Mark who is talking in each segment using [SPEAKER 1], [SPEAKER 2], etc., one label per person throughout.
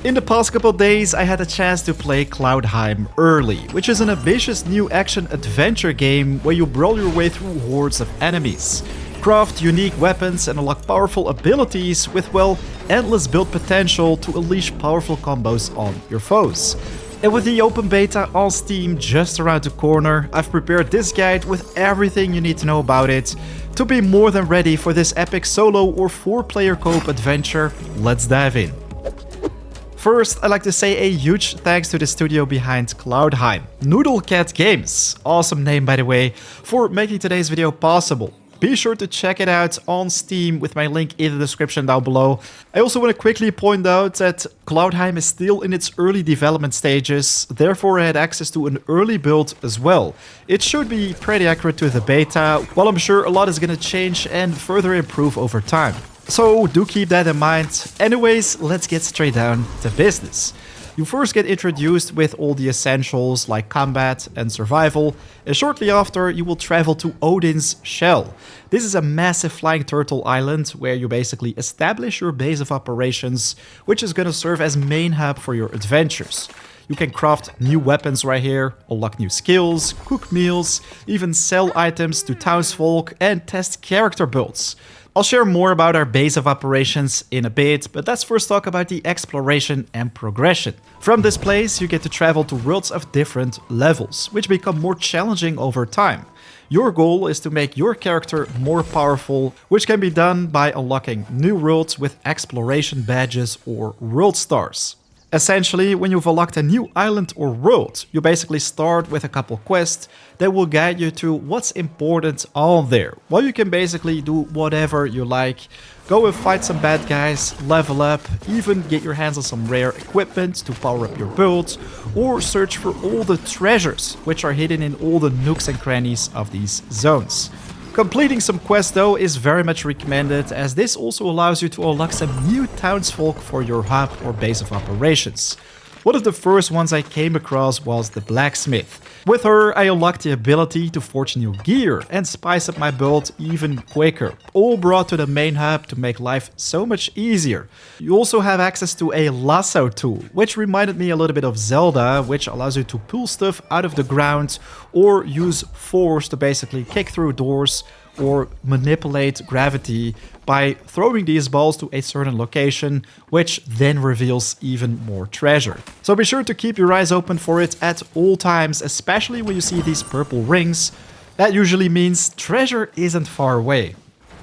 [SPEAKER 1] In the past couple days, I had a chance to play Cloudheim early, which is an ambitious new action-adventure game where you brawl your way through hordes of enemies, craft unique weapons and unlock powerful abilities with, well, endless build potential to unleash powerful combos on your foes. And with the open beta on Steam just around the corner, I've prepared this guide with everything you need to know about it to be more than ready for this epic solo or 4-player co-op adventure. Let's dive in. First, I'd like to say a huge thanks to the studio behind Cloudheim, Noodle Cat Games, awesome name by the way, for making today's video possible. Be sure to check it out on Steam with my link in the description down below. I also want to quickly point out that Cloudheim is still in its early development stages, therefore I had access to an early build as well. It should be pretty accurate to the beta, while I'm sure a lot is going to change and further improve over time. So do keep that in mind. Anyways, let's get straight down to business. You first get introduced with all the essentials like combat and survival, and shortly after you will travel to Odin's Shell. This is a massive flying turtle island where you basically establish your base of operations, which is going to serve as main hub for your adventures. You can craft new weapons right here, unlock new skills, cook meals, even sell items to townsfolk and test character builds. I'll share more about our base of operations in a bit, but let's first talk about the exploration and progression. From this place, you get to travel to worlds of different levels, which become more challenging over time. Your goal is to make your character more powerful, which can be done by unlocking new worlds with exploration badges or world stars. Essentially, when you've unlocked a new island or world, you basically start with a couple quests that will guide you to what's important on there. Well, you can basically do whatever you like. Go and fight some bad guys, level up, even get your hands on some rare equipment to power up your build, or search for all the treasures which are hidden in all the nooks and crannies of these zones. Completing some quests though is very much recommended, as this also allows you to unlock some new townsfolk for your hub or base of operations. One of the first ones I came across was the blacksmith. With her I unlocked the ability to forge new gear and spice up my build even quicker, all brought to the main hub to make life so much easier. You also have access to a lasso tool, which reminded me a little bit of Zelda, which allows you to pull stuff out of the ground or use force to basically kick through doors or manipulate gravity by throwing these balls to a certain location, which then reveals even more treasure. So be sure to keep your eyes open for it at all times, especially when you see these purple rings. That usually means treasure isn't far away.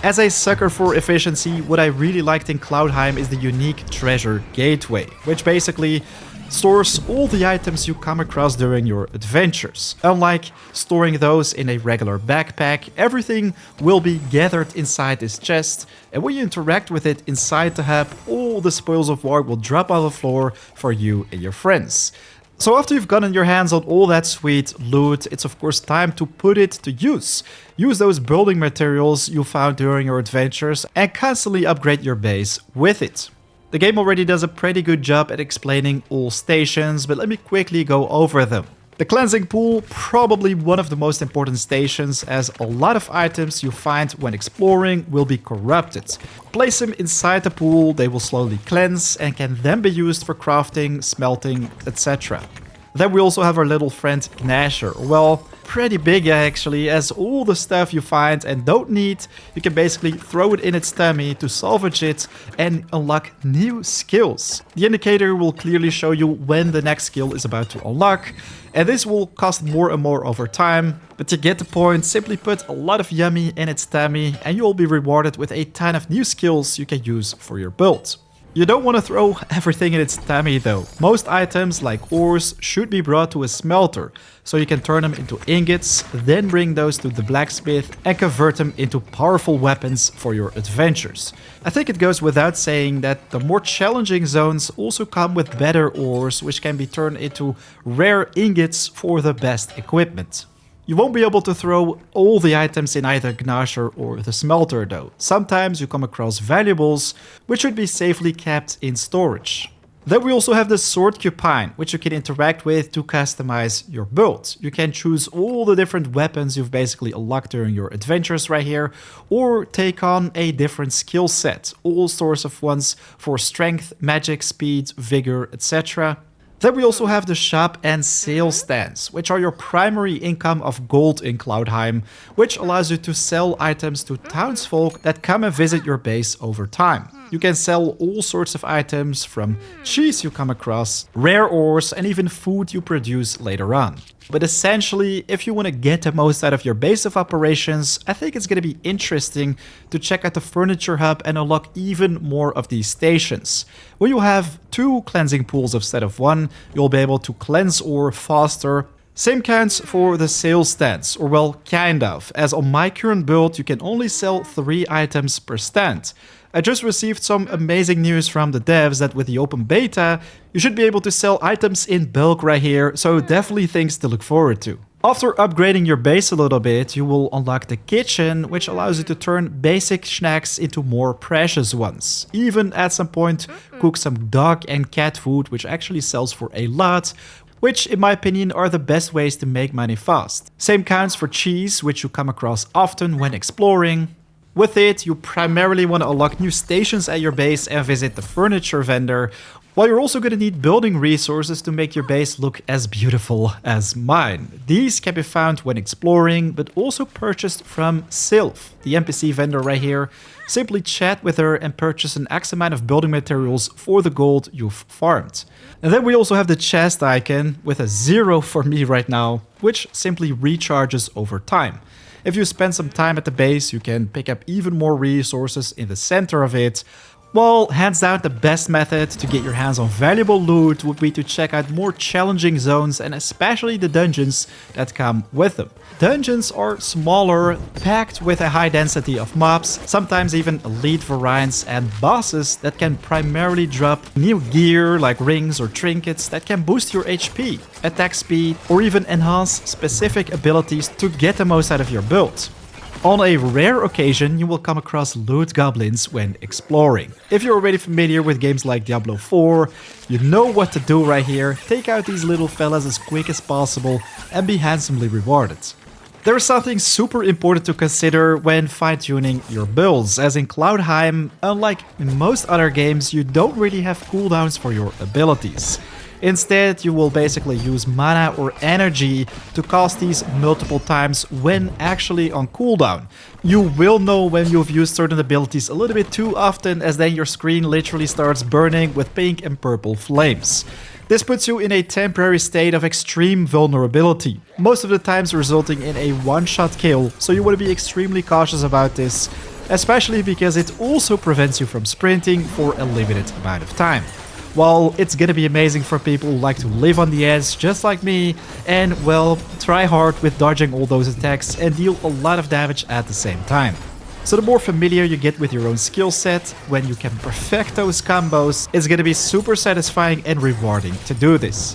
[SPEAKER 1] As a sucker for efficiency, what I really liked in Cloudheim is the unique treasure gateway, which basically stores all the items you come across during your adventures. Unlike storing those in a regular backpack, everything will be gathered inside this chest, and when you interact with it inside the hub, all the spoils of war will drop on the floor for you and your friends. So after you've gotten your hands on all that sweet loot, it's of course time to put it to use. Use those building materials you found during your adventures and constantly upgrade your base with it. The game already does a pretty good job at explaining all stations, but let me quickly go over them. The cleansing pool, probably one of the most important stations, as a lot of items you find when exploring will be corrupted. Place them inside the pool, they will slowly cleanse and can then be used for crafting, smelting, etc. Then we also have our little friend Gnasher. Well, pretty big actually, as all the stuff you find and don't need, you can basically throw it in its tummy to salvage it and unlock new skills. The indicator will clearly show you when the next skill is about to unlock, and this will cost more and more over time, but to get the point, simply put a lot of yummy in its tummy and you'll be rewarded with a ton of new skills you can use for your build. You don't want to throw everything in its tummy though. Most items like ores should be brought to a smelter, so you can turn them into ingots, then bring those to the blacksmith and convert them into powerful weapons for your adventures. I think it goes without saying that the more challenging zones also come with better ores, which can be turned into rare ingots for the best equipment. You won't be able to throw all the items in either Gnasher or the smelter though. Sometimes you come across valuables which should be safely kept in storage. Then we also have the Sword Cupine, which you can interact with to customize your build. You can choose all the different weapons you've basically unlocked during your adventures right here, or take on a different skill set, all sorts of ones for strength, magic, speed, vigor, etc. Then we also have the shop and sale stands, which are your primary income of gold in Cloudheim, which allows you to sell items to townsfolk that come and visit your base over time. You can sell all sorts of items, from cheese you come across, rare ores, and even food you produce later on. But essentially, if you want to get the most out of your base of operations, I think it's going to be interesting to check out the furniture hub and unlock even more of these stations. Where you have 2 cleansing pools instead of 1, you'll be able to cleanse ore faster. Same counts for the sales stands, or well, kind of, as on my current build you can only sell 3 items per stand. I just received some amazing news from the devs that with the open beta, you should be able to sell items in bulk right here, so definitely things to look forward to. After upgrading your base a little bit, you will unlock the kitchen, which allows you to turn basic snacks into more precious ones. Even at some point, cook some dog and cat food, which actually sells for a lot, which in my opinion are the best ways to make money fast. Same counts for cheese, which you come across often when exploring. With it, you primarily want to unlock new stations at your base and visit the furniture vendor, while you're also going to need building resources to make your base look as beautiful as mine. These can be found when exploring, but also purchased from Sylph, the NPC vendor right here. Simply chat with her and purchase an X amount of building materials for the gold you've farmed. And then we also have the chest icon with a 0 for me right now, which simply recharges over time. If you spend some time at the base, you can pick up even more resources in the center of it. Well, hands down, the best method to get your hands on valuable loot would be to check out more challenging zones and especially the dungeons that come with them. Dungeons are smaller, packed with a high density of mobs, sometimes even elite variants and bosses that can primarily drop new gear like rings or trinkets that can boost your HP, attack speed, or even enhance specific abilities to get the most out of your build. On a rare occasion, you will come across loot goblins when exploring. If you're already familiar with games like Diablo 4, you know what to do right here. Take out these little fellas as quick as possible and be handsomely rewarded. There is something super important to consider when fine-tuning your builds, as in Cloudheim, unlike in most other games, you don't really have cooldowns for your abilities. Instead, you will basically use mana or energy to cast these multiple times when actually on cooldown. You will know when you've used certain abilities a little bit too often, as then your screen literally starts burning with pink and purple flames. This puts you in a temporary state of extreme vulnerability, most of the times resulting in a one-shot kill, so you want to be extremely cautious about this, especially because it also prevents you from sprinting for a limited amount of time. While it's gonna be amazing for people who like to live on the edge just like me and, well, try hard with dodging all those attacks and deal a lot of damage at the same time. So the more familiar you get with your own skill set, when you can perfect those combos, it's gonna be super satisfying and rewarding to do this.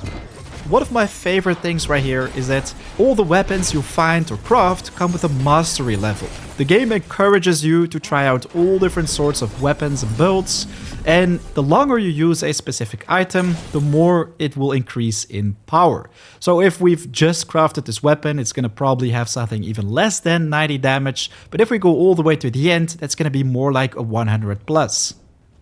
[SPEAKER 1] One of my favorite things right here is that all the weapons you find or craft come with a mastery level. The game encourages you to try out all different sorts of weapons and builds, and the longer you use a specific item, the more it will increase in power. So if we've just crafted this weapon, it's gonna probably have something even less than 90 damage, but if we go all the way to the end, that's gonna be more like a 100 plus.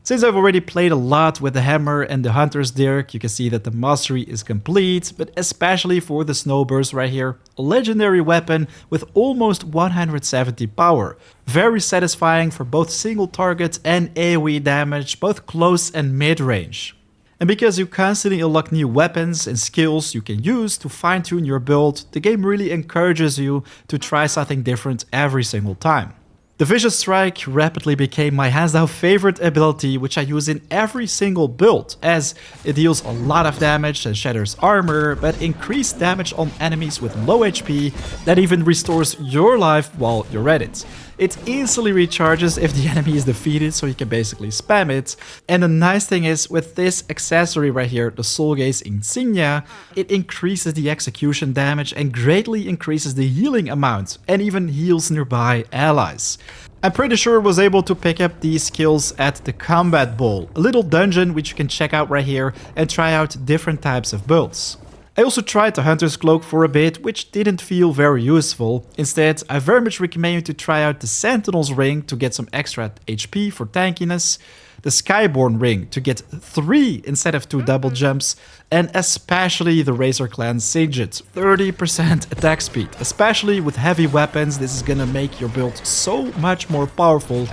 [SPEAKER 1] Since I've already played a lot with the hammer and the hunter's dirk, you can see that the mastery is complete, but especially for the snowburst right here, a legendary weapon with almost 170 power. Very satisfying for both single target and AoE damage, both close and mid-range. And because you constantly unlock new weapons and skills you can use to fine-tune your build, the game really encourages you to try something different every single time. The Vicious Strike rapidly became my hands-down favorite ability, which I use in every single build, as it deals a lot of damage and shatters armor, but increased damage on enemies with low HP that even restores your life while you're at it. It instantly recharges if the enemy is defeated, so you can basically spam it. And the nice thing is, with this accessory right here, the Soul Gaze Insignia, it increases the execution damage and greatly increases the healing amount, and even heals nearby allies. I'm pretty sure I was able to pick up these skills at the Combat Bowl, a little dungeon which you can check out right here and try out different types of builds. I also tried the Hunter's Cloak for a bit, which didn't feel very useful. Instead, I very much recommend you to try out the Sentinel's Ring to get some extra HP for tankiness, the Skyborn Ring to get 3 instead of 2 double jumps, and especially the Razor Clan Signet, 30% attack speed. Especially with heavy weapons, this is gonna make your build so much more powerful,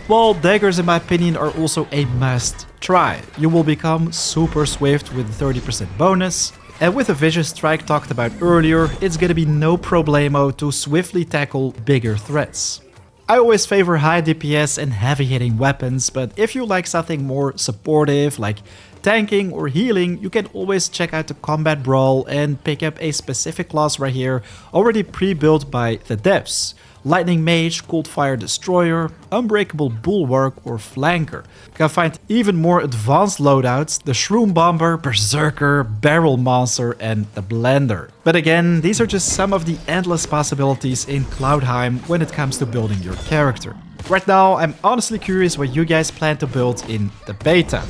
[SPEAKER 1] while daggers in my opinion are also a must try. You will become super swift with a 30% bonus. And with the Vicious Strike talked about earlier, it's gonna be no problemo to swiftly tackle bigger threats. I always favor high DPS and heavy hitting weapons, but if you like something more supportive like tanking or healing, you can always check out the Combat Brawl and pick up a specific class right here, already pre-built by the devs. Lightning Mage, Cold Fire Destroyer, Unbreakable Bulwark or Flanker. You can find even more advanced loadouts, the Shroom Bomber, Berserker, Barrel Monster and the Blender. But again, these are just some of the endless possibilities in Cloudheim when it comes to building your character. Right now, I'm honestly curious what you guys plan to build in the beta.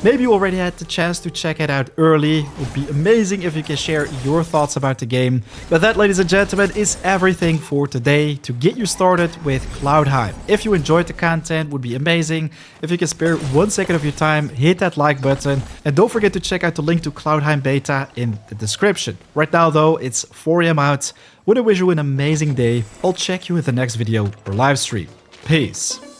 [SPEAKER 1] Maybe you already had the chance to check it out early. It would be amazing if you can share your thoughts about the game. But that, ladies and gentlemen, is everything for today to get you started with Cloudheim. If you enjoyed the content, it would be amazing if you can spare 1 second of your time, hit that like button, and don't forget to check out the link to Cloudheim Beta in the description. Right now though, it's 4 AM out. I want to wish you an amazing day. I'll check you in the next video or live stream. Peace.